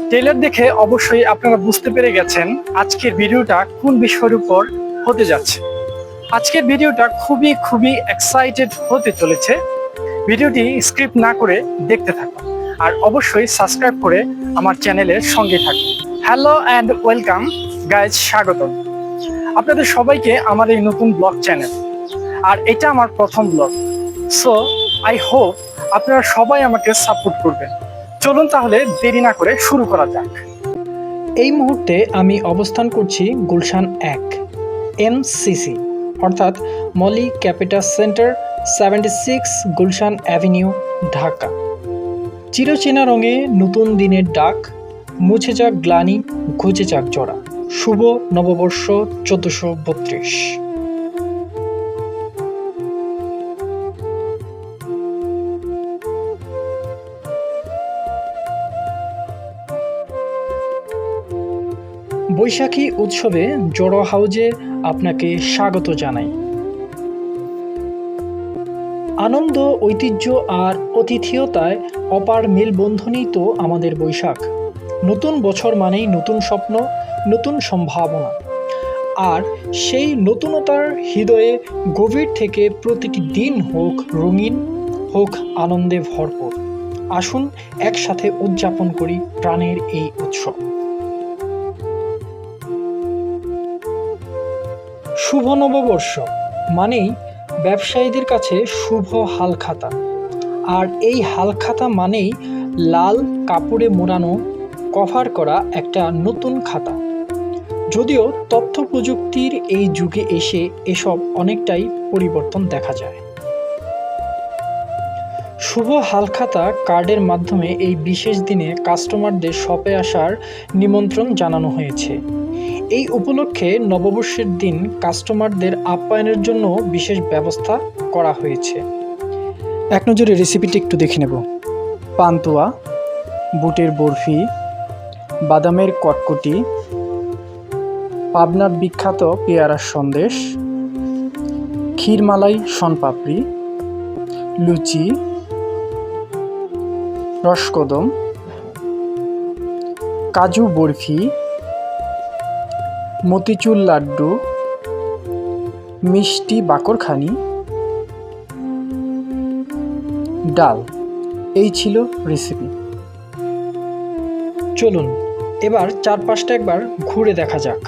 Trailer দেখে অবশ্যই আপনারা বুঝতে পেরে গেছেন আজকের ভিডিওটা কোন বিষয়ের উপর হতে যাচ্ছে। আজকের ভিডিওটা খুবই খুবই এক্সাইটেড হতে চলেছে। ভিডিওটি স্ক্রিপ্ট না করে দেখতে থাকুন আর অবশ্যই সাবস্ক্রাইব করে আমার চ্যানেলের সঙ্গে থাকুন। হ্যালো অ্যান্ড ওয়েলকাম গাইজ, স্বাগতম আপনাদের সবাইকে আমার এই নতুন ব্লগ চ্যানেল। আর এটা আমার প্রথম ব্লগ, সো আই হোপ আপনারা সবাই আমাকে সাপোর্ট করবেন। চলুন তাহলে দেরি না করে শুরু করা যাক। এই মুহূর্তে আমি অবস্থান করছি গুলশান 1 MCC অর্থাৎ Molly capital centre 76 Gulshan avenue, Dhaka. চিরচেনা রঙে নতুন দিনের ডাক, মুছে যাক গ্লানি, ঘুচে যাক জোড়া। শুভ নববর্ষ 1432। বৈশাখী উৎসবে জড়ো হাউজে আপনাকে স্বাগত জানাই। আনন্দ, ঐতিহ্য আর অতিথিয়তায় অপার মেলবন্ধনই তো আমাদের বৈশাখ। নতুন বছর মানেই নতুন স্বপ্ন, নতুন সম্ভাবনা। আর সেই নতুনতার হৃদয়ে গভীর থেকে প্রতিটি দিন হোক রঙিন, হোক আনন্দে ভরপুর। আসুন একসাথে উদযাপন করি প্রাণের এই উৎসব। শুভ নববর্ষ মানেই ব্যবসায়ীদের কাছে শুভ হালখাতা। আর এই হালখাতা মানেই লাল কাপড়ে মোড়ানো, কভার করা একটা নতুন খাতা। যদিও তথ্য প্রযুক্তির এই যুগে এসে এসব অনেকটাই পরিবর্তন দেখা যায়। শুভ হালখাতা কার্ডের মাধ্যমে এই বিশেষ দিনে কাস্টমারদের শপে আসার নিমন্ত্রণ জানানো হয়েছে। এই উপলক্ষে নববর্ষের দিন কাস্টমারদের আপ্যায়নের জন্য বিশেষ ব্যবস্থা করা হয়েছে। এক নজরে রেসিপিটি একটু দেখে নেব। পান্তুয়া, বুটের বরফি, বাদামের কটকটি, পাবনার বিখ্যাত পেয়ারার সন্দেশ, ক্ষীরমালাই শনপাপড়ি, লুচি, রসকদম, কাজু বরফি, মতিচুর লাড্ডু, মিষ্টি বাকরখানি, ডাল। এই ছিল রেসিপি। চলুন এবার চারপাশটা একবার ঘুরে দেখা যাক।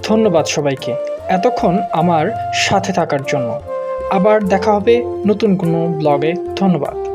ধন্যবাদ সবাইকে এতক্ষণ আমার সাথে থাকার জন্য। আবার দেখা হবে নতুন কোনো ব্লগে। ধন্যবাদ।